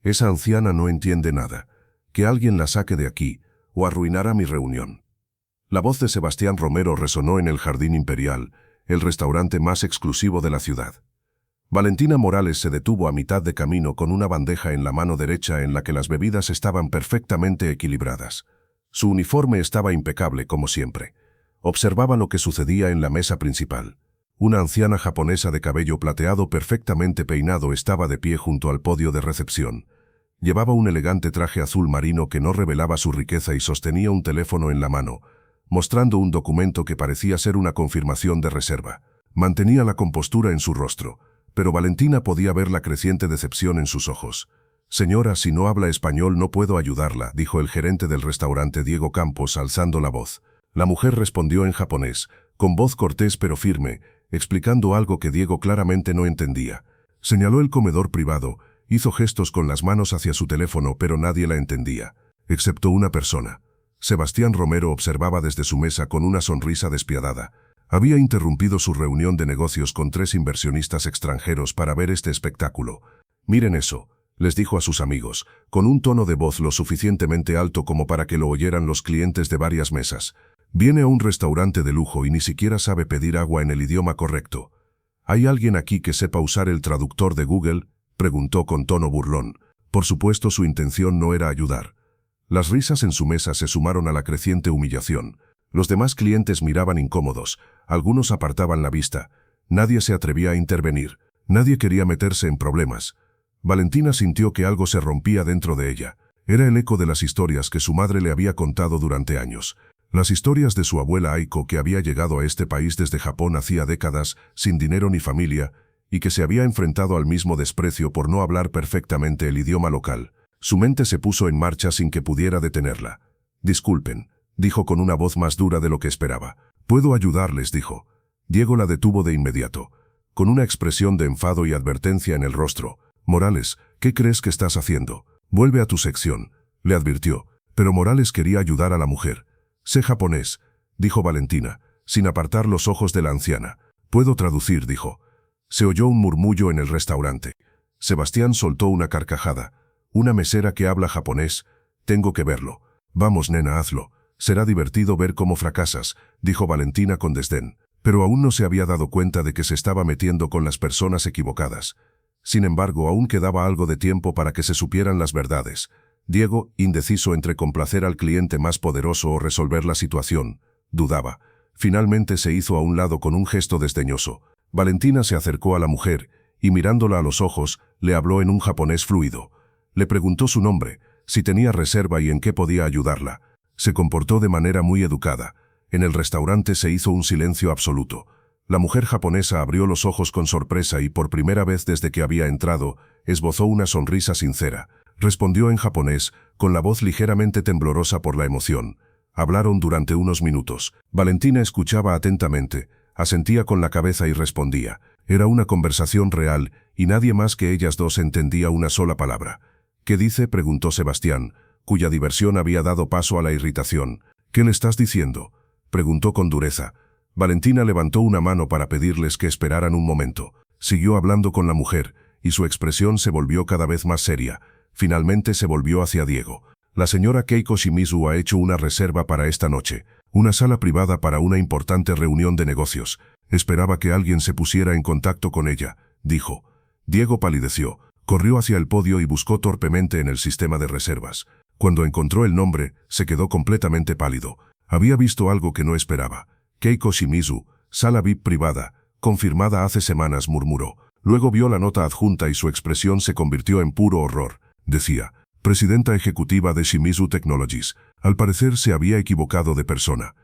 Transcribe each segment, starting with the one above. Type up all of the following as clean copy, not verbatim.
Esa anciana no entiende nada. Que alguien la saque de aquí, o arruinará mi reunión. La voz de Sebastián Romero resonó en el Jardín Imperial, el restaurante más exclusivo de la ciudad. Valentina Morales se detuvo a mitad de camino con una bandeja en la mano derecha en la que las bebidas estaban perfectamente equilibradas. Su uniforme estaba impecable como siempre. Observaba lo que sucedía en la mesa principal. Una anciana japonesa de cabello plateado perfectamente peinado estaba de pie junto al podio de recepción. Llevaba un elegante traje azul marino que no revelaba su riqueza y sostenía un teléfono en la mano, mostrando un documento que parecía ser una confirmación de reserva. Mantenía la compostura en su rostro, pero Valentina podía ver la creciente decepción en sus ojos. «Señora, si no habla español no puedo ayudarla», dijo el gerente del restaurante Diego Campos alzando la voz. La mujer respondió en japonés, con voz cortés pero firme, explicando algo que Diego claramente no entendía. Señaló el comedor privado, hizo gestos con las manos hacia su teléfono pero nadie la entendía, excepto una persona. Sebastián Romero observaba desde su mesa con una sonrisa despiadada. Había interrumpido su reunión de negocios con 3 inversionistas extranjeros para ver este espectáculo. «Miren eso», les dijo a sus amigos, con un tono de voz lo suficientemente alto como para que lo oyeran los clientes de varias mesas. «Viene a un restaurante de lujo y ni siquiera sabe pedir agua en el idioma correcto». «¿Hay alguien aquí que sepa usar el traductor de Google?», preguntó con tono burlón. Por supuesto, su intención no era ayudar. Las risas en su mesa se sumaron a la creciente humillación. Los demás clientes miraban incómodos, algunos apartaban la vista. Nadie se atrevía a intervenir, nadie quería meterse en problemas. Valentina sintió que algo se rompía dentro de ella. Era el eco de las historias que su madre le había contado durante años. Las historias de su abuela Aiko, que había llegado a este país desde Japón hacía décadas, sin dinero ni familia, y que se había enfrentado al mismo desprecio por no hablar perfectamente el idioma local. Su mente se puso en marcha sin que pudiera detenerla. «Disculpen», dijo con una voz más dura de lo que esperaba. «Puedo ayudarles», dijo. Diego la detuvo de inmediato, con una expresión de enfado y advertencia en el rostro. «Morales, ¿qué crees que estás haciendo? Vuelve a tu sección», le advirtió. Pero Morales quería ayudar a la mujer. «Sé japonés», dijo Valentina, sin apartar los ojos de la anciana. «Puedo traducir», dijo. Se oyó un murmullo en el restaurante. Sebastián soltó una carcajada. «Una mesera que habla japonés. Tengo que verlo». «Vamos, nena, hazlo. Será divertido ver cómo fracasas», dijo Valentina con desdén. Pero aún no se había dado cuenta de que se estaba metiendo con las personas equivocadas. Sin embargo, aún quedaba algo de tiempo para que se supieran las verdades. Diego, indeciso entre complacer al cliente más poderoso o resolver la situación, dudaba. Finalmente se hizo a un lado con un gesto desdeñoso. Valentina se acercó a la mujer y mirándola a los ojos, le habló en un japonés fluido. Le preguntó su nombre, si tenía reserva y en qué podía ayudarla. Se comportó de manera muy educada. En el restaurante se hizo un silencio absoluto. La mujer japonesa abrió los ojos con sorpresa y por primera vez desde que había entrado, esbozó una sonrisa sincera. Respondió en japonés, con la voz ligeramente temblorosa por la emoción. Hablaron durante unos minutos. Valentina escuchaba atentamente, asentía con la cabeza y respondía. Era una conversación real y nadie más que ellas dos entendía una sola palabra. «¿Qué dice?», preguntó Sebastián, cuya diversión había dado paso a la irritación. «¿Qué le estás diciendo?», preguntó con dureza. Valentina levantó una mano para pedirles que esperaran un momento. Siguió hablando con la mujer, y su expresión se volvió cada vez más seria. Finalmente se volvió hacia Diego. «La señora Keiko Shimizu ha hecho una reserva para esta noche, una sala privada para una importante reunión de negocios. Esperaba que alguien se pusiera en contacto con ella», dijo. Diego palideció, corrió hacia el podio y buscó torpemente en el sistema de reservas. Cuando encontró el nombre, se quedó completamente pálido. Había visto algo que no esperaba. «Keiko Shimizu, sala VIP privada, confirmada hace semanas», murmuró. Luego vio la nota adjunta y su expresión se convirtió en puro horror. Decía, «Presidenta ejecutiva de Shimizu Technologies». Al parecer se había equivocado de persona.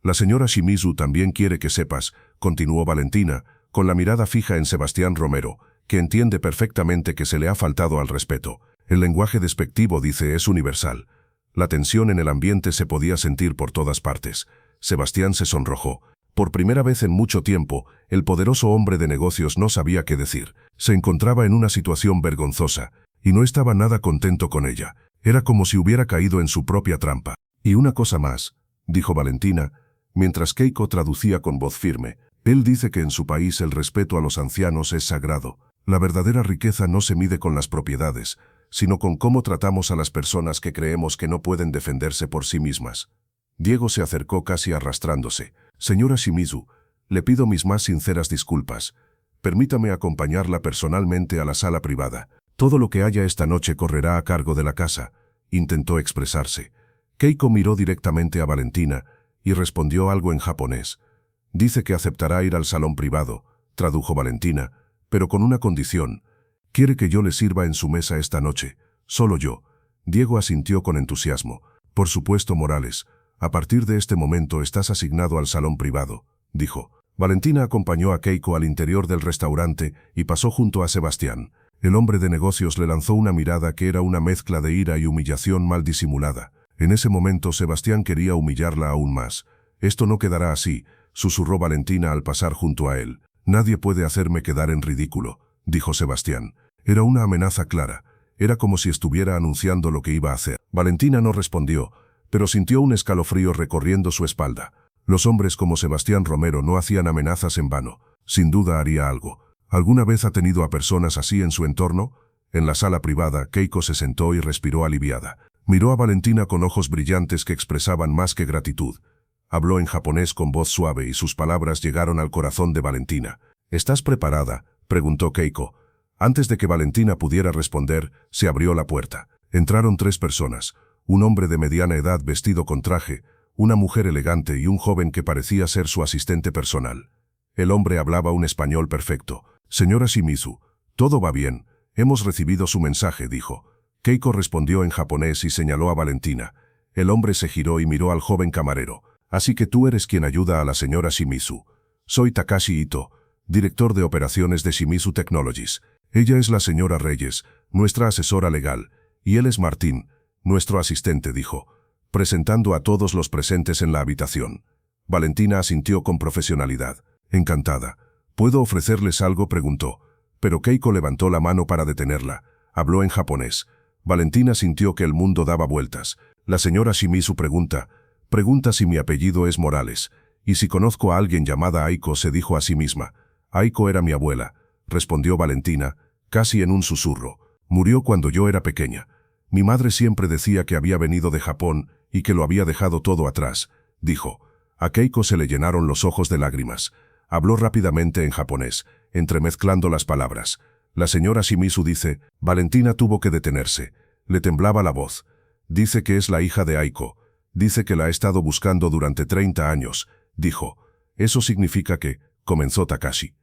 «La señora Shimizu también quiere que sepas», continuó Valentina, con la mirada fija en Sebastián Romero, que entiende perfectamente que se le ha faltado al respeto. El lenguaje despectivo, dice, es universal. La tensión en el ambiente se podía sentir por todas partes. Sebastián se sonrojó. Por primera vez en mucho tiempo, el poderoso hombre de negocios no sabía qué decir. Se encontraba en una situación vergonzosa, y no estaba nada contento con ella. Era como si hubiera caído en su propia trampa. «Y una cosa más», dijo Valentina, mientras Keiko traducía con voz firme. «Él dice que en su país el respeto a los ancianos es sagrado. La verdadera riqueza no se mide con las propiedades, sino con cómo tratamos a las personas que creemos que no pueden defenderse por sí mismas. Diego se acercó casi arrastrándose. Señora Shimizu, le pido mis más sinceras disculpas. Permítame acompañarla personalmente a la sala privada. Todo lo que haya esta noche correrá a cargo de la casa, intentó expresarse. Keiko miró directamente a Valentina y respondió algo en japonés. Dice que aceptará ir al salón privado, tradujo Valentina, pero con una condición. Quiere que yo le sirva en su mesa esta noche, solo yo. Diego asintió con entusiasmo. Por supuesto, Morales, a partir de este momento estás asignado al salón privado, dijo. Valentina acompañó a Keiko al interior del restaurante y pasó junto a Sebastián. El hombre de negocios le lanzó una mirada que era una mezcla de ira y humillación mal disimulada. En ese momento Sebastián quería humillarla aún más. Esto no quedará así, susurró Valentina al pasar junto a él. Nadie puede hacerme quedar en ridículo, dijo Sebastián. Era una amenaza clara. Era como si estuviera anunciando lo que iba a hacer. Valentina no respondió, pero sintió un escalofrío recorriendo su espalda. Los hombres como Sebastián Romero no hacían amenazas en vano. Sin duda haría algo. ¿Alguna vez ha tenido a personas así en su entorno? En la sala privada, Keiko se sentó y respiró aliviada. Miró a Valentina con ojos brillantes que expresaban más que gratitud. Habló en japonés con voz suave y sus palabras llegaron al corazón de Valentina. ¿Estás preparada?, preguntó Keiko. Antes de que Valentina pudiera responder, se abrió la puerta. Entraron 3 personas, un hombre de mediana edad vestido con traje, una mujer elegante y un joven que parecía ser su asistente personal. El hombre hablaba un español perfecto. Señora Shimizu, todo va bien. Hemos recibido su mensaje, dijo. Keiko respondió en japonés y señaló a Valentina. El hombre se giró y miró al joven camarero. Así que tú eres quien ayuda a la señora Shimizu. Soy Takashi Ito, director de operaciones de Shimizu Technologies. Ella es la señora Reyes, nuestra asesora legal, y él es Martín, nuestro asistente, dijo, presentando a todos los presentes en la habitación. Valentina asintió con profesionalidad. Encantada. ¿Puedo ofrecerles algo?, preguntó. Pero Keiko levantó la mano para detenerla. Habló en japonés. Valentina sintió que el mundo daba vueltas. La señora Shimizu pregunta si mi apellido es Morales, y si conozco a alguien llamada Aiko, se dijo a sí misma. Aiko era mi abuela, respondió Valentina, casi en un susurro. Murió cuando yo era pequeña. Mi madre siempre decía que había venido de Japón y que lo había dejado todo atrás, dijo. A Keiko se le llenaron los ojos de lágrimas. Habló rápidamente en japonés, entremezclando las palabras. La señora Shimizu dice, Valentina tuvo que detenerse. Le temblaba la voz. Dice que es la hija de Aiko. Dice que la ha estado buscando durante 30 años, dijo. Eso significa que, comenzó Takashi.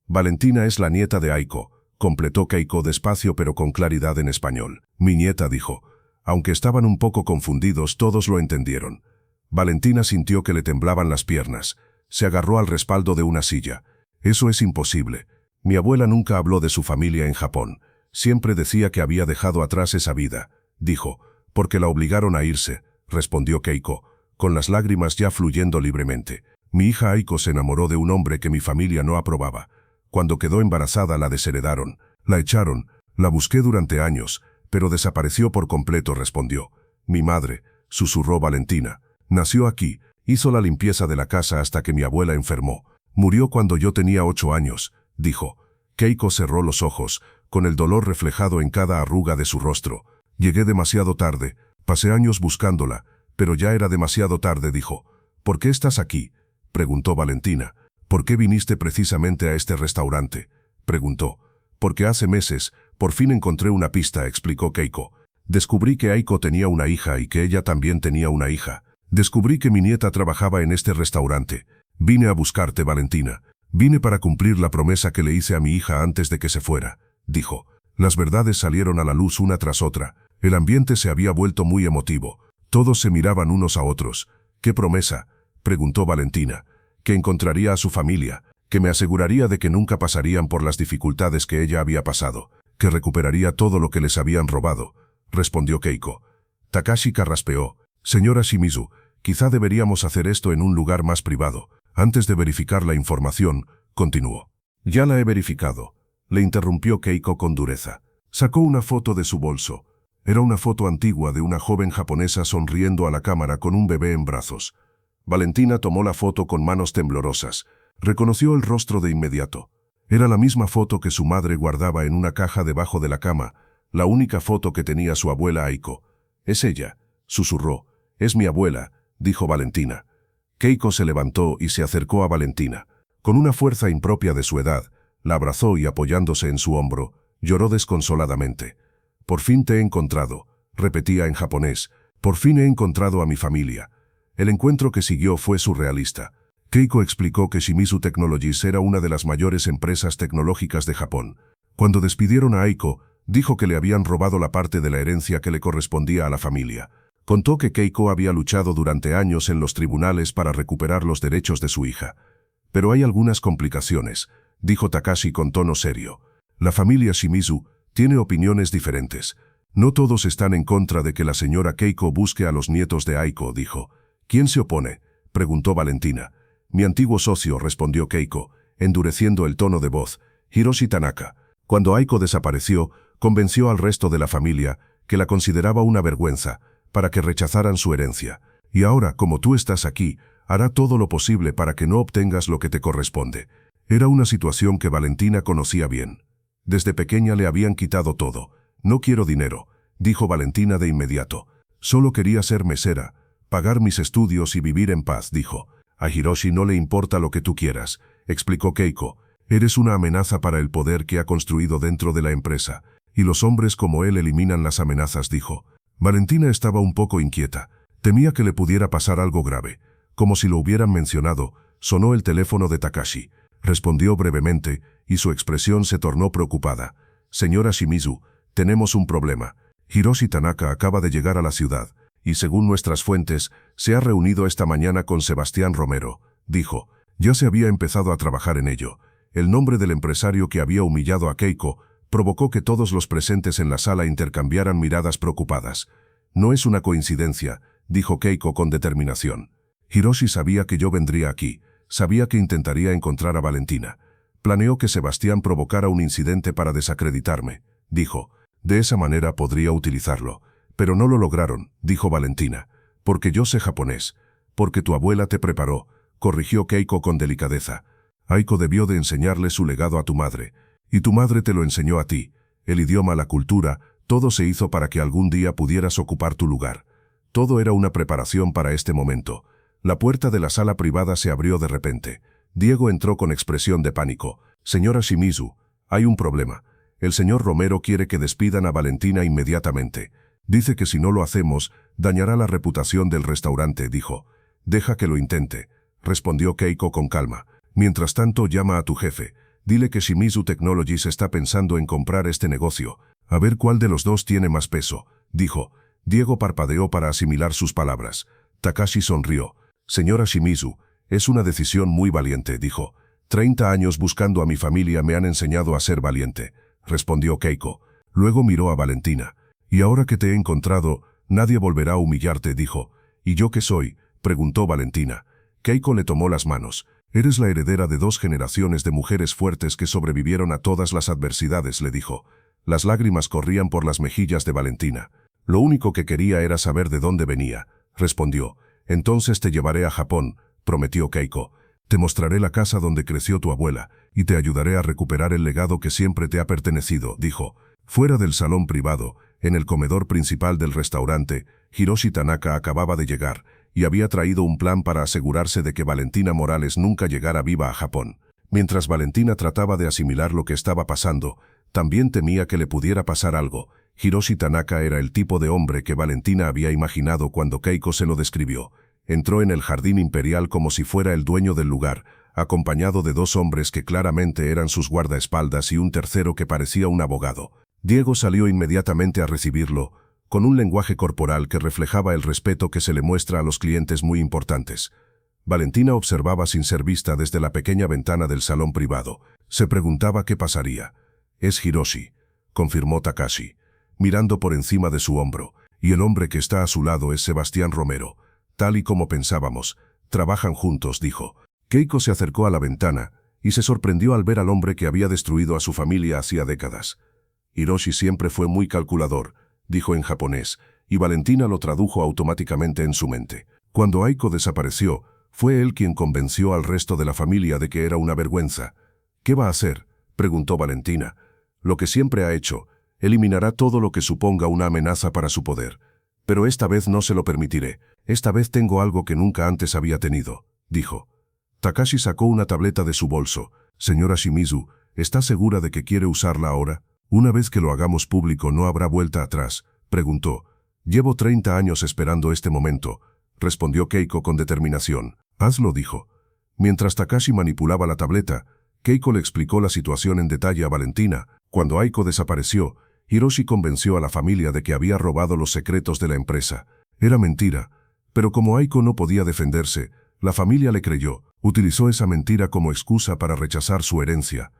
Valentina es la nieta de Aiko, completó Keiko despacio pero con claridad en español. Mi nieta, dijo. Aunque estaban un poco confundidos, todos lo entendieron. Valentina sintió que le temblaban las piernas. Se agarró al respaldo de una silla. Eso es imposible. Mi abuela nunca habló de su familia en Japón. Siempre decía que había dejado atrás esa vida, dijo. Porque la obligaron a irse, respondió Keiko, con las lágrimas ya fluyendo libremente. Mi hija Aiko se enamoró de un hombre que mi familia no aprobaba. Cuando quedó embarazada la desheredaron, la echaron, la busqué durante años, pero desapareció por completo, respondió. Mi madre, susurró Valentina, nació aquí, hizo la limpieza de la casa hasta que mi abuela enfermó. Murió cuando yo tenía 8 años, dijo. Keiko cerró los ojos, con el dolor reflejado en cada arruga de su rostro. Llegué demasiado tarde, pasé años buscándola, pero ya era demasiado tarde, dijo. ¿Por qué estás aquí?, preguntó Valentina. ¿Por qué viniste precisamente a este restaurante?, preguntó. Porque hace meses, por fin encontré una pista, explicó Keiko. Descubrí que Aiko tenía una hija y que ella también tenía una hija. Descubrí que mi nieta trabajaba en este restaurante. Vine a buscarte, Valentina. Vine para cumplir la promesa que le hice a mi hija antes de que se fuera, dijo. Las verdades salieron a la luz una tras otra. El ambiente se había vuelto muy emotivo. Todos se miraban unos a otros. ¿Qué promesa?, preguntó Valentina. Que encontraría a su familia, que me aseguraría de que nunca pasarían por las dificultades que ella había pasado, que recuperaría todo lo que les habían robado, respondió Keiko. Takashi carraspeó. Señora Shimizu, quizá deberíamos hacer esto en un lugar más privado. Antes de verificar la información, continuó. Ya la he verificado, le interrumpió Keiko con dureza. Sacó una foto de su bolso. Era una foto antigua de una joven japonesa sonriendo a la cámara con un bebé en brazos. Valentina tomó la foto con manos temblorosas. Reconoció el rostro de inmediato. Era la misma foto que su madre guardaba en una caja debajo de la cama, la única foto que tenía su abuela Aiko. «Es ella», susurró. «Es mi abuela», dijo Valentina. Keiko se levantó y se acercó a Valentina. Con una fuerza impropia de su edad, la abrazó y apoyándose en su hombro, lloró desconsoladamente. «Por fin te he encontrado», repetía en japonés. «Por fin he encontrado a mi familia». El encuentro que siguió fue surrealista. Keiko explicó que Shimizu Technologies era una de las mayores empresas tecnológicas de Japón. Cuando despidieron a Aiko, dijo que le habían robado la parte de la herencia que le correspondía a la familia. Contó que Keiko había luchado durante años en los tribunales para recuperar los derechos de su hija. «Pero hay algunas complicaciones», dijo Takashi con tono serio. «La familia Shimizu tiene opiniones diferentes. No todos están en contra de que la señora Keiko busque a los nietos de Aiko», dijo. «¿Quién se opone?», preguntó Valentina. «Mi antiguo socio», respondió Keiko, endureciendo el tono de voz. «Hiroshi Tanaka. Cuando Aiko desapareció, convenció al resto de la familia que la consideraba una vergüenza, para que rechazaran su herencia. Y ahora, como tú estás aquí, hará todo lo posible para que no obtengas lo que te corresponde». Era una situación que Valentina conocía bien. Desde pequeña le habían quitado todo. «No quiero dinero», dijo Valentina de inmediato. «Solo quería ser mesera, pagar mis estudios y vivir en paz», dijo. «A Hiroshi no le importa lo que tú quieras», explicó Keiko. «Eres una amenaza para el poder que ha construido dentro de la empresa, y los hombres como él eliminan las amenazas», dijo. Valentina estaba un poco inquieta. Temía que le pudiera pasar algo grave. Como si lo hubieran mencionado, sonó el teléfono de Takashi. Respondió brevemente, y su expresión se tornó preocupada. «Señora Shimizu, tenemos un problema. Hiroshi Tanaka acaba de llegar a la ciudad, y según nuestras fuentes, se ha reunido esta mañana con Sebastián Romero», dijo. Ya se había empezado a trabajar en ello. El nombre del empresario que había humillado a Keiko provocó que todos los presentes en la sala intercambiaran miradas preocupadas. «No es una coincidencia», dijo Keiko con determinación. «Hiroshi sabía que yo vendría aquí. Sabía que intentaría encontrar a Valentina. Planeó que Sebastián provocara un incidente para desacreditarme», dijo. «De esa manera podría utilizarlo. Pero no lo lograron», dijo Valentina. «Porque yo sé japonés. Porque tu abuela te preparó», corrigió Keiko con delicadeza. «Aiko debió de enseñarle su legado a tu madre. Y tu madre te lo enseñó a ti. El idioma, la cultura, todo se hizo para que algún día pudieras ocupar tu lugar. Todo era una preparación para este momento». La puerta de la sala privada se abrió de repente. Diego entró con expresión de pánico. «Señora Shimizu, hay un problema. El señor Romero quiere que despidan a Valentina inmediatamente. Dice que si no lo hacemos, dañará la reputación del restaurante», dijo. «Deja que lo intente», respondió Keiko con calma. «Mientras tanto, llama a tu jefe. Dile que Shimizu Technologies está pensando en comprar este negocio. A ver cuál de los dos tiene más peso», dijo. Diego parpadeó para asimilar sus palabras. Takashi sonrió. «Señora Shimizu, es una decisión muy valiente», dijo. 30 años buscando a mi familia me han enseñado a ser valiente», respondió Keiko. Luego miró a Valentina. «Y ahora que te he encontrado, nadie volverá a humillarte», dijo. «¿Y yo qué soy?», preguntó Valentina. Keiko le tomó las manos. «Eres la heredera de 2 generaciones de mujeres fuertes que sobrevivieron a todas las adversidades», le dijo. Las lágrimas corrían por las mejillas de Valentina. «Lo único que quería era saber de dónde venía», respondió. «Entonces te llevaré a Japón», prometió Keiko. «Te mostraré la casa donde creció tu abuela, y te ayudaré a recuperar el legado que siempre te ha pertenecido», dijo. Fuera del salón privado, en el comedor principal del restaurante, Hiroshi Tanaka acababa de llegar, y había traído un plan para asegurarse de que Valentina Morales nunca llegara viva a Japón. Mientras Valentina trataba de asimilar lo que estaba pasando, también temía que le pudiera pasar algo. Hiroshi Tanaka era el tipo de hombre que Valentina había imaginado cuando Keiko se lo describió. Entró en el jardín imperial como si fuera el dueño del lugar, acompañado de 2 hombres que claramente eran sus guardaespaldas y un tercero que parecía un abogado. Diego salió inmediatamente a recibirlo, con un lenguaje corporal que reflejaba el respeto que se le muestra a los clientes muy importantes. Valentina observaba sin ser vista desde la pequeña ventana del salón privado. Se preguntaba qué pasaría. «Es Hiroshi», confirmó Takashi, mirando por encima de su hombro, «y el hombre que está a su lado es Sebastián Romero. Tal y como pensábamos, trabajan juntos», dijo. Keiko se acercó a la ventana y se sorprendió al ver al hombre que había destruido a su familia hacía décadas. «Hiroshi siempre fue muy calculador», dijo en japonés, y Valentina lo tradujo automáticamente en su mente. Cuando Aiko desapareció, fue él quien convenció al resto de la familia de que era una vergüenza. «¿Qué va a hacer?», preguntó Valentina. «Lo que siempre ha hecho. Eliminará todo lo que suponga una amenaza para su poder. Pero esta vez no se lo permitiré. Esta vez tengo algo que nunca antes había tenido, dijo. Takashi sacó una tableta de su bolso. Señora Shimizu, ¿está segura de que quiere usarla ahora? Una vez que lo hagamos público no habrá vuelta atrás, preguntó. Llevo 30 años esperando este momento, respondió Keiko con determinación. Hazlo, dijo. Mientras Takashi manipulaba la tableta, Keiko le explicó la situación en detalle a Valentina. Cuando Aiko desapareció, Hiroshi convenció a la familia de que había robado los secretos de la empresa. Era mentira, pero como Aiko no podía defenderse, la familia le creyó. Utilizó esa mentira como excusa para rechazar su herencia.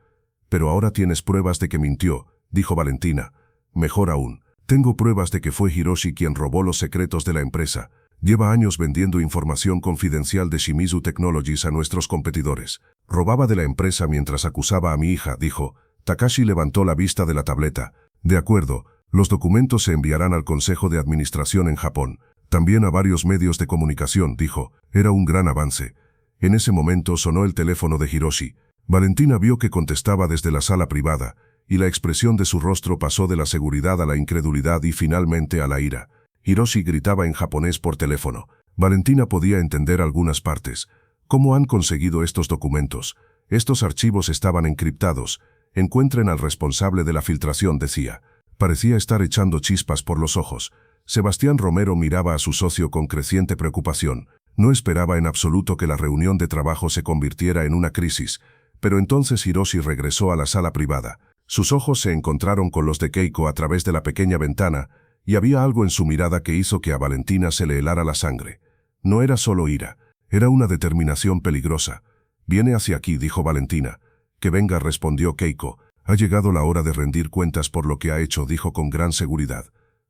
Pero ahora tienes pruebas de que mintió, dijo Valentina. Mejor aún, tengo pruebas de que fue Hiroshi quien robó los secretos de la empresa. Lleva años vendiendo información confidencial de Shimizu Technologies a nuestros competidores. Robaba de la empresa mientras acusaba a mi hija, dijo. Takashi levantó la vista de la tableta. De acuerdo, los documentos se enviarán al Consejo de Administración en Japón. También a varios medios de comunicación, dijo. Era un gran avance. En ese momento sonó el teléfono de Hiroshi. Valentina vio que contestaba desde la sala privada, y la expresión de su rostro pasó de la seguridad a la incredulidad y finalmente a la ira. Hiroshi gritaba en japonés por teléfono. Valentina podía entender algunas partes. ¿Cómo han conseguido estos documentos? Estos archivos estaban encriptados. Encuentren al responsable de la filtración, decía. Parecía estar echando chispas por los ojos. Sebastián Romero miraba a su socio con creciente preocupación. No esperaba en absoluto que la reunión de trabajo se convirtiera en una crisis, pero entonces Hiroshi regresó a la sala privada. Sus ojos se encontraron con los de Keiko a través de la pequeña ventana, y había algo en su mirada que hizo que a Valentina se le helara la sangre. No era solo ira, era una determinación peligrosa. Viene hacia aquí, dijo Valentina. Que venga, respondió Keiko. Ha llegado la hora de rendir cuentas por lo que ha hecho, dijo con gran seguridad.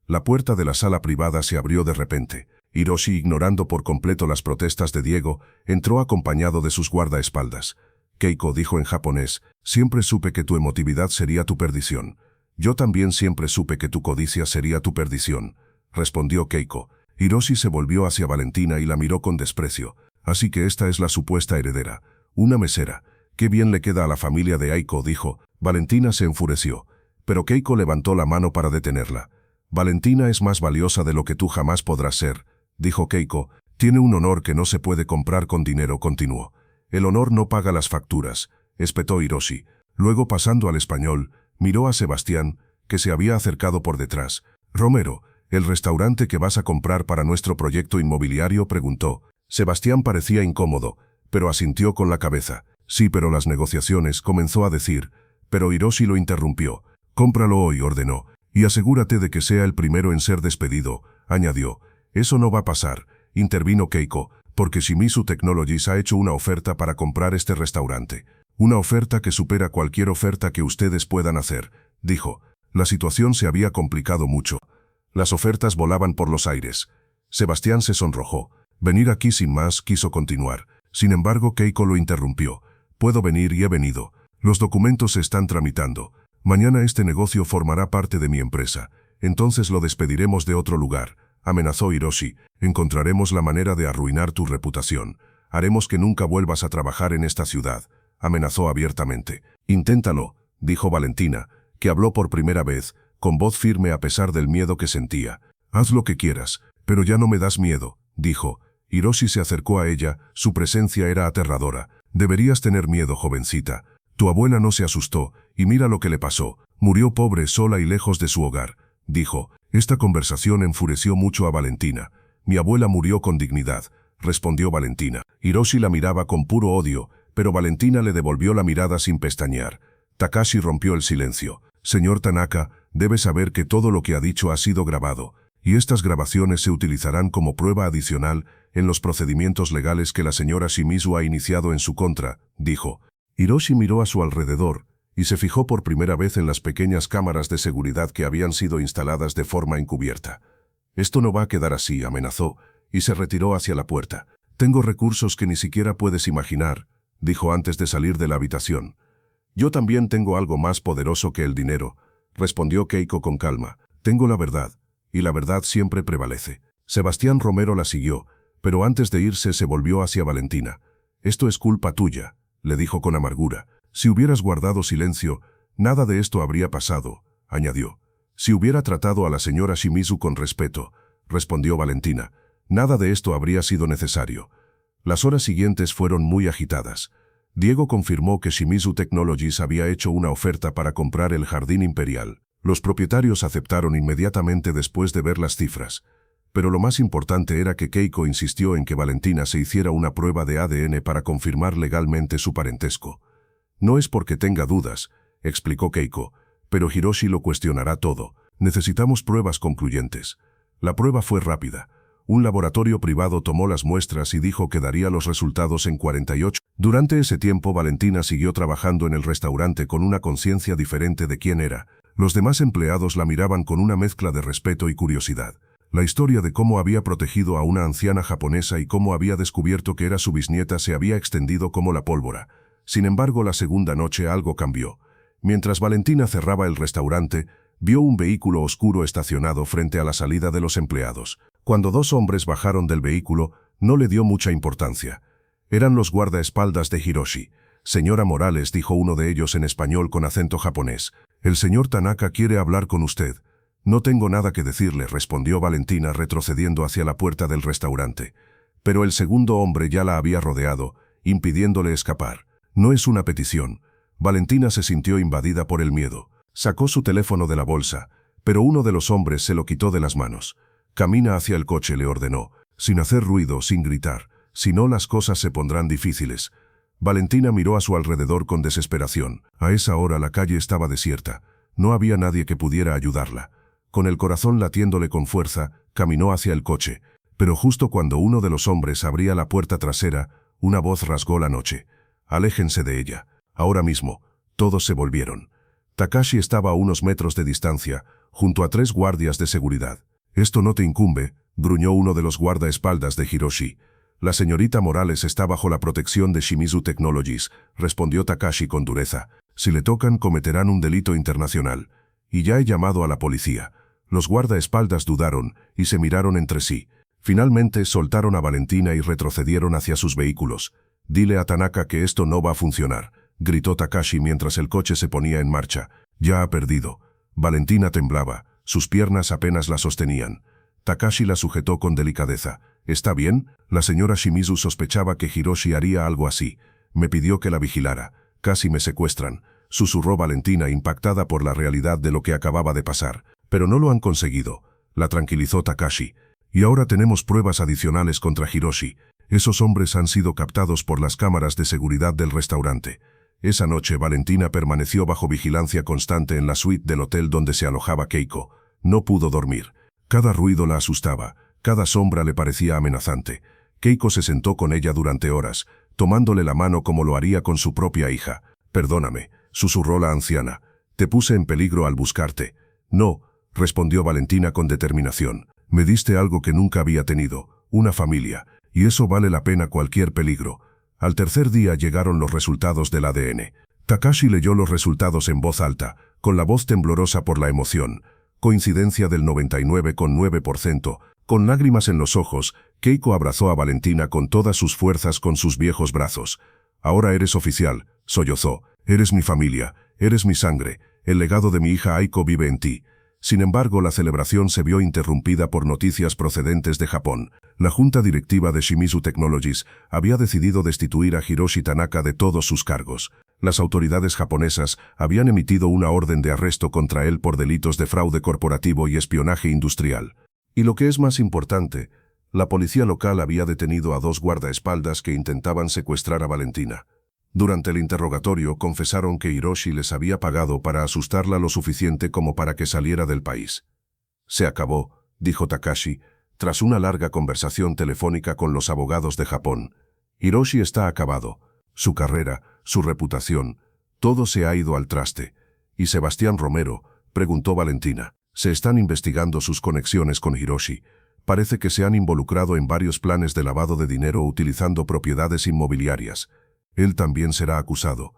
La puerta de la sala privada se abrió de repente. Hiroshi, ignorando por completo las protestas de Diego, entró acompañado de sus guardaespaldas. Keiko dijo en japonés, siempre supe que tu emotividad sería tu perdición. Yo también siempre supe que tu codicia sería tu perdición, respondió Keiko. Hiroshi se volvió hacia Valentina y la miró con desprecio. Así que esta es la supuesta heredera. Una mesera. Qué bien le queda a la familia de Aiko, dijo. Valentina se enfureció. Pero Keiko levantó la mano para detenerla. Valentina es más valiosa de lo que tú jamás podrás ser, dijo Keiko. Tiene un honor que no se puede comprar con dinero, continuó. El honor no paga las facturas, espetó Hiroshi. Luego, pasando al español, miró a Sebastián, que se había acercado por detrás. Romero, ¿el restaurante que vas a comprar para nuestro proyecto inmobiliario?, preguntó. Sebastián parecía incómodo, pero asintió con la cabeza. Sí, pero las negociaciones, comenzó a decir. Pero Hiroshi lo interrumpió. Cómpralo hoy, ordenó. Y asegúrate de que sea el primero en ser despedido, añadió. Eso no va a pasar, intervino Keiko, porque Shimizu Technologies ha hecho una oferta para comprar este restaurante. Una oferta que supera cualquier oferta que ustedes puedan hacer, dijo. La situación se había complicado mucho. Las ofertas volaban por los aires. Sebastián se sonrojó. Venir aquí sin más, quiso continuar. Sin embargo, Keiko lo interrumpió. Puedo venir y he venido. Los documentos se están tramitando. Mañana este negocio formará parte de mi empresa. Entonces lo despediremos de otro lugar, amenazó Hiroshi. Encontraremos la manera de arruinar tu reputación. Haremos que nunca vuelvas a trabajar en esta ciudad, amenazó abiertamente. Inténtalo, dijo Valentina, que habló por primera vez, con voz firme a pesar del miedo que sentía. Haz lo que quieras, pero ya no me das miedo, dijo. Hiroshi se acercó a ella, su presencia era aterradora. Deberías tener miedo, jovencita. Tu abuela no se asustó, y mira lo que le pasó. Murió pobre, sola y lejos de su hogar, dijo. Esta conversación enfureció mucho a Valentina. Mi abuela murió con dignidad, respondió Valentina. Hiroshi la miraba con puro odio, pero Valentina le devolvió la mirada sin pestañear. Takashi rompió el silencio. Señor Tanaka, debe saber que todo lo que ha dicho ha sido grabado, y estas grabaciones se utilizarán como prueba adicional en los procedimientos legales que la señora Shimizu ha iniciado en su contra, dijo. Hiroshi miró a su alrededor y se fijó por primera vez en las pequeñas cámaras de seguridad que habían sido instaladas de forma encubierta. Esto no va a quedar así, amenazó, y se retiró hacia la puerta. Tengo recursos que ni siquiera puedes imaginar, dijo antes de salir de la habitación. Yo también tengo algo más poderoso que el dinero, respondió Keiko con calma. Tengo la verdad, y la verdad siempre prevalece. Sebastián Romero la siguió, pero antes de irse se volvió hacia Valentina. Esto es culpa tuya, le dijo con amargura. Si hubieras guardado silencio, nada de esto habría pasado, añadió. Si hubiera tratado a la señora Shimizu con respeto, respondió Valentina, nada de esto habría sido necesario. Las horas siguientes fueron muy agitadas. Diego confirmó que Shimizu Technologies había hecho una oferta para comprar el Jardín Imperial. Los propietarios aceptaron inmediatamente después de ver las cifras. Pero lo más importante era que Keiko insistió en que Valentina se hiciera una prueba de ADN para confirmar legalmente su parentesco. No es porque tenga dudas, explicó Keiko, pero Hiroshi lo cuestionará todo. Necesitamos pruebas concluyentes. La prueba fue rápida. Un laboratorio privado tomó las muestras y dijo que daría los resultados en 48. Durante ese tiempo Valentina siguió trabajando en el restaurante con una conciencia diferente de quién era. Los demás empleados la miraban con una mezcla de respeto y curiosidad. La historia de cómo había protegido a una anciana japonesa y cómo había descubierto que era su bisnieta se había extendido como la pólvora. Sin embargo, la segunda noche algo cambió. Mientras Valentina cerraba el restaurante, vio un vehículo oscuro estacionado frente a la salida de los empleados. Cuando dos hombres bajaron del vehículo, no le dio mucha importancia. Eran los guardaespaldas de Hiroshi. Señora Morales, dijo uno de ellos en español con acento japonés. El señor Tanaka quiere hablar con usted. No tengo nada que decirle, respondió Valentina retrocediendo hacia la puerta del restaurante. Pero el segundo hombre ya la había rodeado, impidiéndole escapar. No es una petición. Valentina se sintió invadida por el miedo. Sacó su teléfono de la bolsa, pero uno de los hombres se lo quitó de las manos. Camina hacia el coche, le ordenó, sin hacer ruido, sin gritar. Si no, las cosas se pondrán difíciles. Valentina miró a su alrededor con desesperación. A esa hora la calle estaba desierta. No había nadie que pudiera ayudarla. Con el corazón latiéndole con fuerza, caminó hacia el coche. Pero justo cuando uno de los hombres abría la puerta trasera, una voz rasgó la noche. Aléjense de ella. Ahora mismo. Todos se volvieron. Takashi estaba a unos metros de distancia, junto a 3 guardias de seguridad. Esto no te incumbe, gruñó uno de los guardaespaldas de Hiroshi. La señorita Morales está bajo la protección de Shimizu Technologies, respondió Takashi con dureza. Si le tocan, cometerán un delito internacional. Y ya he llamado a la policía. Los guardaespaldas dudaron y se miraron entre sí. Finalmente soltaron a Valentina y retrocedieron hacia sus vehículos. Dile a Tanaka que esto no va a funcionar, gritó Takashi mientras el coche se ponía en marcha. Ya ha perdido. Valentina temblaba. Sus piernas apenas la sostenían. Takashi la sujetó con delicadeza. ¿Está bien? La señora Shimizu sospechaba que Hiroshi haría algo así. Me pidió que la vigilara. Casi me secuestran, susurró Valentina impactada por la realidad de lo que acababa de pasar. Pero no lo han conseguido, la tranquilizó Takashi. Y ahora tenemos pruebas adicionales contra Hiroshi. Esos hombres han sido captados por las cámaras de seguridad del restaurante. Esa noche Valentina permaneció bajo vigilancia constante en la suite del hotel donde se alojaba Keiko. No pudo dormir. Cada ruido la asustaba, cada sombra le parecía amenazante. Keiko se sentó con ella durante horas, tomándole la mano como lo haría con su propia hija. Perdóname, susurró la anciana. Te puse en peligro al buscarte. No, respondió Valentina con determinación. Me diste algo que nunca había tenido, una familia, y eso vale la pena cualquier peligro. Al tercer día llegaron los resultados del ADN. Takashi leyó los resultados en voz alta, con la voz temblorosa por la emoción. Coincidencia del 99,9%. Con lágrimas en los ojos, Keiko abrazó a Valentina con todas sus fuerzas con sus viejos brazos. Ahora eres oficial, sollozó. Eres mi familia, eres mi sangre. El legado de mi hija Aiko vive en ti. Sin embargo, la celebración se vio interrumpida por noticias procedentes de Japón. La junta directiva de Shimizu Technologies había decidido destituir a Hiroshi Tanaka de todos sus cargos. Las autoridades japonesas habían emitido una orden de arresto contra él por delitos de fraude corporativo y espionaje industrial. Y lo que es más importante, la policía local había detenido a 2 guardaespaldas que intentaban secuestrar a Valentina. Durante el interrogatorio confesaron que Hiroshi les había pagado para asustarla lo suficiente como para que saliera del país. Se acabó, dijo Takashi, tras una larga conversación telefónica con los abogados de Japón. Hiroshi está acabado. Su carrera, su reputación, todo se ha ido al traste. ¿Y Sebastián Romero?, preguntó Valentina. Se están investigando sus conexiones con Hiroshi. Parece que se han involucrado en varios planes de lavado de dinero utilizando propiedades inmobiliarias. Él también será acusado.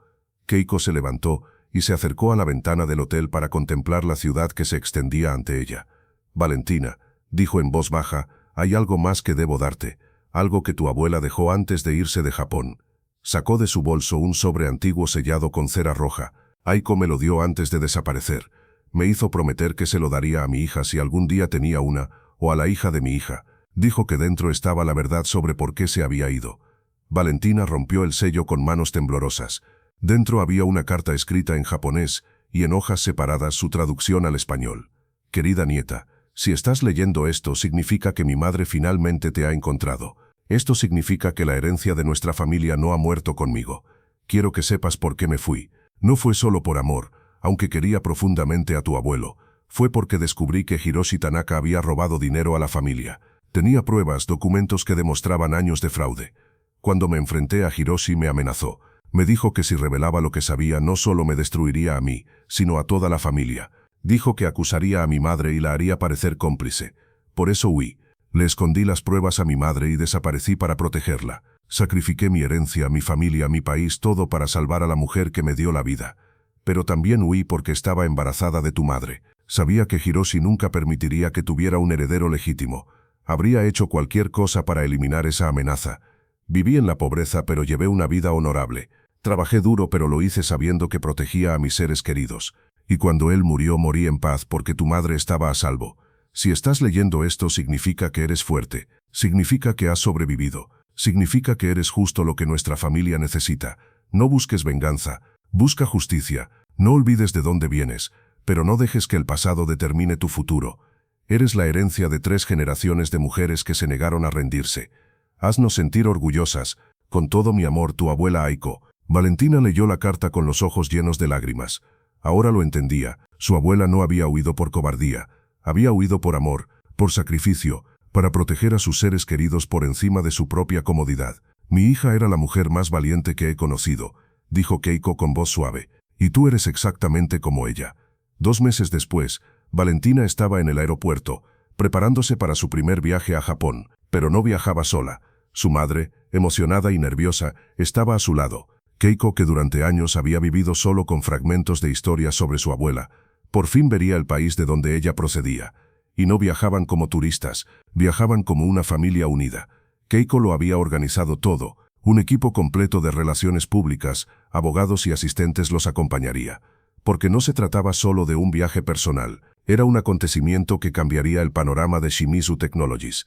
Keiko se levantó y se acercó a la ventana del hotel para contemplar la ciudad que se extendía ante ella. Valentina, dijo en voz baja, hay algo más que debo darte, algo que tu abuela dejó antes de irse de Japón. Sacó de su bolso un sobre antiguo sellado con cera roja. Aiko me lo dio antes de desaparecer. Me hizo prometer que se lo daría a mi hija si algún día tenía una, o a la hija de mi hija. Dijo que dentro estaba la verdad sobre por qué se había ido. Valentina rompió el sello con manos temblorosas. Dentro había una carta escrita en japonés y en hojas separadas su traducción al español. Querida nieta, si estás leyendo esto significa que mi madre finalmente te ha encontrado. Esto significa que la herencia de nuestra familia no ha muerto conmigo. Quiero que sepas por qué me fui. No fue solo por amor, aunque quería profundamente a tu abuelo. Fue porque descubrí que Hiroshi Tanaka había robado dinero a la familia. Tenía pruebas, documentos que demostraban años de fraude. Cuando me enfrenté a Hiroshi me amenazó. Me dijo que si revelaba lo que sabía no solo me destruiría a mí, sino a toda la familia. Dijo que acusaría a mi madre y la haría parecer cómplice. Por eso huí. Le escondí las pruebas a mi madre y desaparecí para protegerla. Sacrifiqué mi herencia, mi familia, mi país, todo para salvar a la mujer que me dio la vida. Pero también huí porque estaba embarazada de tu madre. Sabía que Hiroshi nunca permitiría que tuviera un heredero legítimo. Habría hecho cualquier cosa para eliminar esa amenaza. Viví en la pobreza pero llevé una vida honorable. Trabajé duro pero lo hice sabiendo que protegía a mis seres queridos. Y cuando él murió morí en paz porque tu madre estaba a salvo. Si estás leyendo esto significa que eres fuerte. Significa que has sobrevivido. Significa que eres justo lo que nuestra familia necesita. No busques venganza. Busca justicia. No olvides de dónde vienes. Pero no dejes que el pasado determine tu futuro. Eres la herencia de 3 generaciones de mujeres que se negaron a rendirse. Haznos sentir orgullosas. Con todo mi amor, tu abuela Aiko. Valentina leyó la carta con los ojos llenos de lágrimas. Ahora lo entendía. Su abuela no había huido por cobardía. Había huido por amor, por sacrificio, para proteger a sus seres queridos por encima de su propia comodidad. Mi hija era la mujer más valiente que he conocido, dijo Keiko con voz suave. Y tú eres exactamente como ella. 2 meses después, Valentina estaba en el aeropuerto, preparándose para su primer viaje a Japón, pero no viajaba sola. Su madre, emocionada y nerviosa, estaba a su lado. Keiko, que durante años había vivido solo con fragmentos de historias sobre su abuela, por fin vería el país de donde ella procedía. Y no viajaban como turistas, viajaban como una familia unida. Keiko lo había organizado todo, un equipo completo de relaciones públicas, abogados y asistentes los acompañaría. Porque no se trataba solo de un viaje personal, era un acontecimiento que cambiaría el panorama de Shimizu Technologies.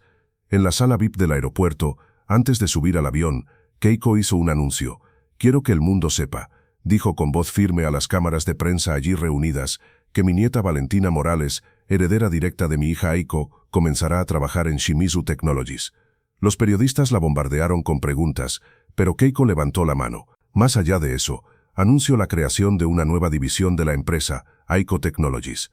En la sala VIP del aeropuerto, antes de subir al avión, Keiko hizo un anuncio. Quiero que el mundo sepa, dijo con voz firme a las cámaras de prensa allí reunidas, que mi nieta Valentina Morales, heredera directa de mi hija Aiko, comenzará a trabajar en Shimizu Technologies. Los periodistas la bombardearon con preguntas, pero Keiko levantó la mano. Más allá de eso, anunció la creación de una nueva división de la empresa, Aiko Technologies.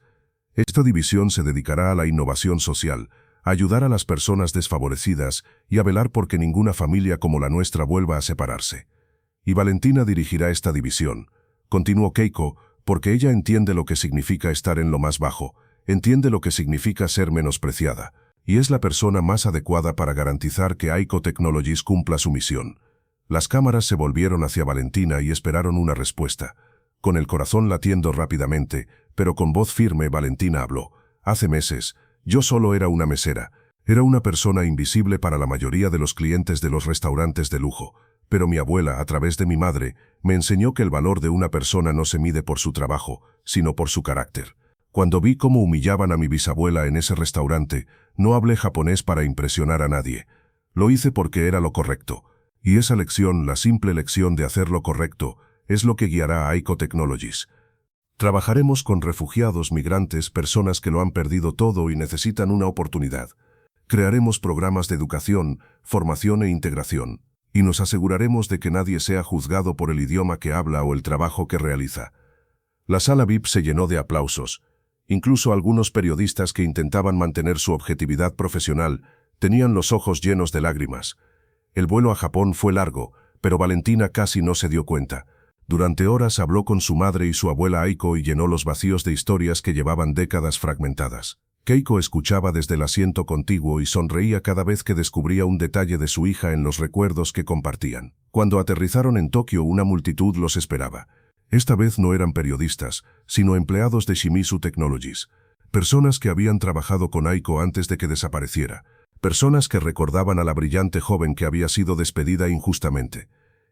Esta división se dedicará a la innovación social, a ayudar a las personas desfavorecidas y a velar porque ninguna familia como la nuestra vuelva a separarse. Y Valentina dirigirá esta división, continuó Keiko, porque ella entiende lo que significa estar en lo más bajo, entiende lo que significa ser menospreciada, y es la persona más adecuada para garantizar que Aiko Technologies cumpla su misión. Las cámaras se volvieron hacia Valentina y esperaron una respuesta. Con el corazón latiendo rápidamente, pero con voz firme, Valentina habló. Hace meses, yo solo era una mesera. Era una persona invisible para la mayoría de los clientes de los restaurantes de lujo. Pero mi abuela, a través de mi madre, me enseñó que el valor de una persona no se mide por su trabajo, sino por su carácter. Cuando vi cómo humillaban a mi bisabuela en ese restaurante, no hablé japonés para impresionar a nadie. Lo hice porque era lo correcto. Y esa lección, la simple lección de hacer lo correcto, es lo que guiará a Aiko Technologies. Trabajaremos con refugiados, migrantes, personas que lo han perdido todo y necesitan una oportunidad. Crearemos programas de educación, formación e integración. Y nos aseguraremos de que nadie sea juzgado por el idioma que habla o el trabajo que realiza. La sala VIP se llenó de aplausos. Incluso algunos periodistas que intentaban mantener su objetividad profesional tenían los ojos llenos de lágrimas. El vuelo a Japón fue largo, pero Valentina casi no se dio cuenta. Durante horas habló con su madre y su abuela Aiko y llenó los vacíos de historias que llevaban décadas fragmentadas. Keiko escuchaba desde el asiento contiguo y sonreía cada vez que descubría un detalle de su hija en los recuerdos que compartían. Cuando aterrizaron en Tokio, una multitud los esperaba. Esta vez no eran periodistas, sino empleados de Shimizu Technologies. Personas que habían trabajado con Aiko antes de que desapareciera. Personas que recordaban a la brillante joven que había sido despedida injustamente.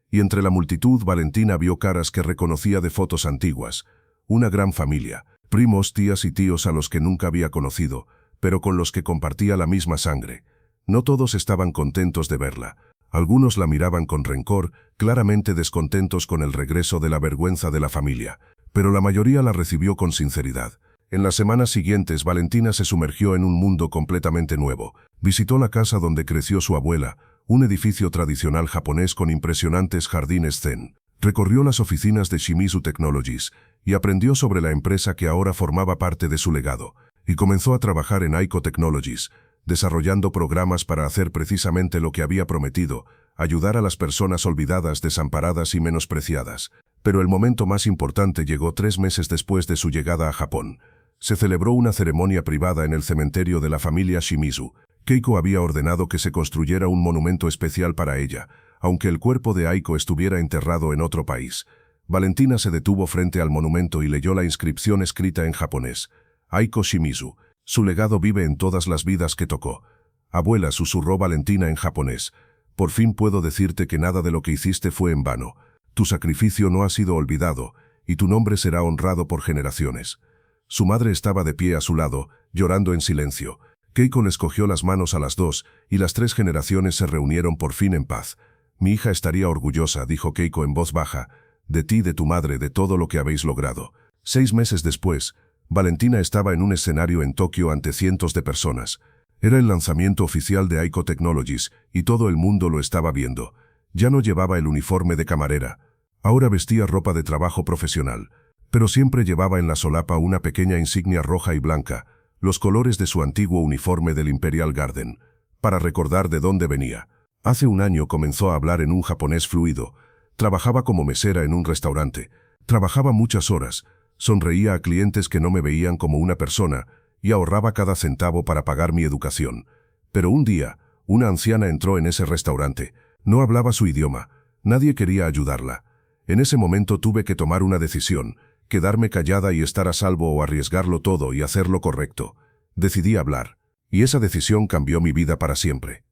Y entre la multitud Valentina vio caras que reconocía de fotos antiguas. Una gran familia. primos, tías y tíos a los que nunca había conocido, pero con los que compartía la misma sangre. No todos estaban contentos de verla. Algunos la miraban con rencor, claramente descontentos con el regreso de la vergüenza de la familia, pero la mayoría la recibió con sinceridad. En las semanas siguientes, Valentina se sumergió en un mundo completamente nuevo. Visitó la casa donde creció su abuela, un edificio tradicional japonés con impresionantes jardines zen. Recorrió las oficinas de Shimizu Technologies y aprendió sobre la empresa que ahora formaba parte de su legado, y comenzó a trabajar en Aiko Technologies, desarrollando programas para hacer precisamente lo que había prometido, ayudar a las personas olvidadas, desamparadas y menospreciadas. Pero el momento más importante llegó 3 meses después de su llegada a Japón. Se celebró una ceremonia privada en el cementerio de la familia Shimizu. Keiko había ordenado que se construyera un monumento especial para ella, aunque el cuerpo de Aiko estuviera enterrado en otro país. Valentina se detuvo frente al monumento y leyó la inscripción escrita en japonés. Aiko Shimizu. Su legado vive en todas las vidas que tocó. Abuela, susurró Valentina en japonés. Por fin puedo decirte que nada de lo que hiciste fue en vano. Tu sacrificio no ha sido olvidado, y tu nombre será honrado por generaciones. Su madre estaba de pie a su lado, llorando en silencio. Keiko les cogió las manos a las dos, y las 3 generaciones se reunieron por fin en paz. Mi hija estaría orgullosa, dijo Keiko en voz baja, de ti, de tu madre, de todo lo que habéis logrado. 6 meses después, Valentina estaba en un escenario en Tokio ante cientos de personas. Era el lanzamiento oficial de Aiko Technologies, y todo el mundo lo estaba viendo. Ya no llevaba el uniforme de camarera. Ahora vestía ropa de trabajo profesional, pero siempre llevaba en la solapa una pequeña insignia roja y blanca, los colores de su antiguo uniforme del Imperial Garden, para recordar de dónde venía. Hace un año comenzó a hablar en un japonés fluido. Trabajaba como mesera en un restaurante. Trabajaba muchas horas. Sonreía a clientes que no me veían como una persona y ahorraba cada centavo para pagar mi educación. Pero un día, una anciana entró en ese restaurante. No hablaba su idioma. Nadie quería ayudarla. En ese momento tuve que tomar una decisión, quedarme callada y estar a salvo o arriesgarlo todo y hacer lo correcto. Decidí hablar, y esa decisión cambió mi vida para siempre.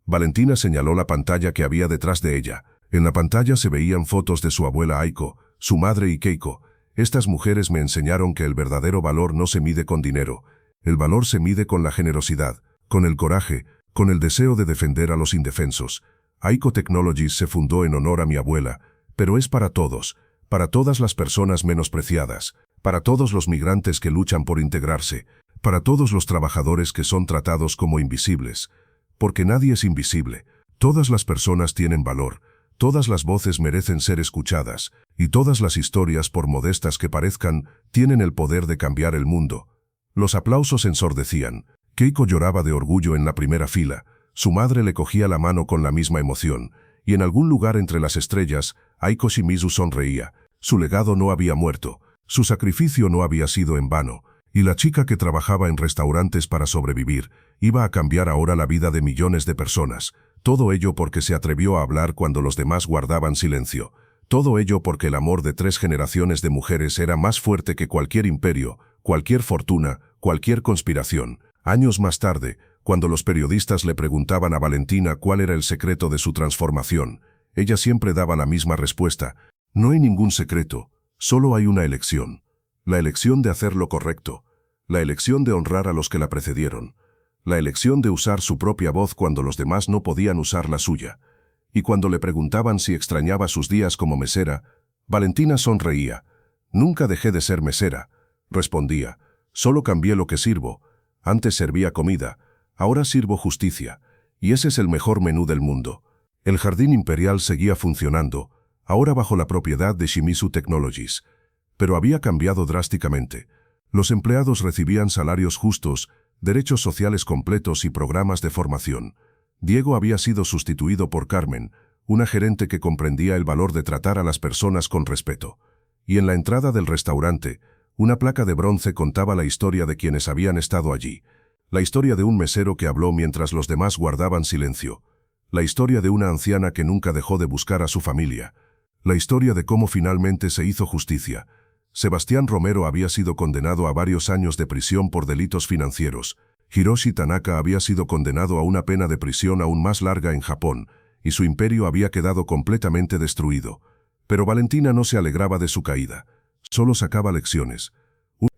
Valentina señaló la pantalla que había detrás de ella. En la pantalla se veían fotos de su abuela Aiko, su madre y Keiko. Estas mujeres me enseñaron que el verdadero valor no se mide con dinero. El valor se mide con la generosidad, con el coraje, con el deseo de defender a los indefensos. Aiko Technologies se fundó en honor a mi abuela, pero es para todos, para todas las personas menospreciadas, para todos los migrantes que luchan por integrarse, para todos los trabajadores que son tratados como invisibles. Porque nadie es invisible. Todas las personas tienen valor. Todas las voces merecen ser escuchadas, y todas las historias, por modestas que parezcan, tienen el poder de cambiar el mundo. Los aplausos ensordecían. Keiko lloraba de orgullo en la primera fila. Su madre le cogía la mano con la misma emoción, y en algún lugar entre las estrellas, Aiko Shimizu sonreía. Su legado no había muerto, su sacrificio no había sido en vano, y la chica que trabajaba en restaurantes para sobrevivir iba a cambiar ahora la vida de millones de personas. Todo ello porque se atrevió a hablar cuando los demás guardaban silencio. Todo ello porque el amor de 3 generaciones de mujeres era más fuerte que cualquier imperio, cualquier fortuna, cualquier conspiración. Años más tarde, cuando los periodistas le preguntaban a Valentina cuál era el secreto de su transformación, ella siempre daba la misma respuesta. No hay ningún secreto, solo hay una elección. La elección de hacer lo correcto. La elección de honrar a los que la precedieron. La elección de usar su propia voz cuando los demás no podían usar la suya. Y cuando le preguntaban si extrañaba sus días como mesera, Valentina sonreía. Nunca dejé de ser mesera, respondía. Solo cambié lo que sirvo. Antes servía comida, ahora sirvo justicia. Y ese es el mejor menú del mundo. El jardín imperial seguía funcionando, ahora bajo la propiedad de Shimizu Technologies. Pero había cambiado drásticamente. Los empleados recibían salarios justos, derechos sociales completos y programas de formación. Diego había sido sustituido por Carmen, una gerente que comprendía el valor de tratar a las personas con respeto. Y en la entrada del restaurante, una placa de bronce contaba la historia de quienes habían estado allí. La historia de un mesero que habló mientras los demás guardaban silencio. La historia de una anciana que nunca dejó de buscar a su familia. La historia de cómo finalmente se hizo justicia. Sebastián Romero había sido condenado a varios años de prisión por delitos financieros. Hiroshi Tanaka había sido condenado a una pena de prisión aún más larga en Japón, y su imperio había quedado completamente destruido. Pero Valentina no se alegraba de su caída. Solo sacaba lecciones.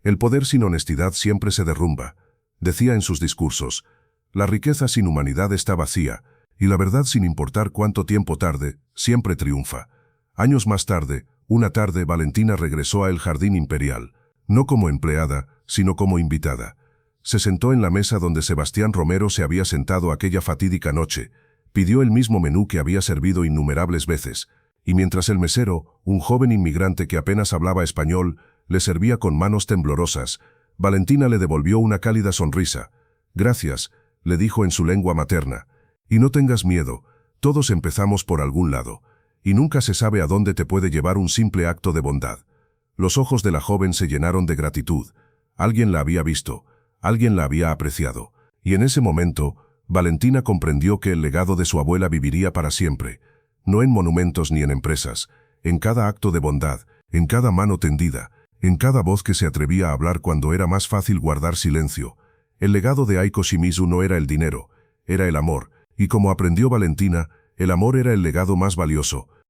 El poder sin honestidad siempre se derrumba, decía en sus discursos. La riqueza sin humanidad está vacía, y la verdad sin importar cuánto tiempo tarde, siempre triunfa. Años más tarde, una tarde Valentina regresó a el Jardín Imperial, no como empleada, sino como invitada. Se sentó en la mesa donde Sebastián Romero se había sentado aquella fatídica noche, pidió el mismo menú que había servido innumerables veces, y mientras el mesero, un joven inmigrante que apenas hablaba español, le servía con manos temblorosas, Valentina le devolvió una cálida sonrisa. «Gracias», le dijo en su lengua materna, «y no tengas miedo, todos empezamos por algún lado, y nunca se sabe a dónde te puede llevar un simple acto de bondad». Los ojos de la joven se llenaron de gratitud. Alguien la había visto, alguien la había apreciado, y en ese momento, Valentina comprendió que el legado de su abuela viviría para siempre, no en monumentos ni en empresas, en cada acto de bondad, en cada mano tendida, en cada voz que se atrevía a hablar cuando era más fácil guardar silencio. El legado de Aiko Shimizu no era el dinero, era el amor, y como aprendió Valentina, el amor era el legado más valioso.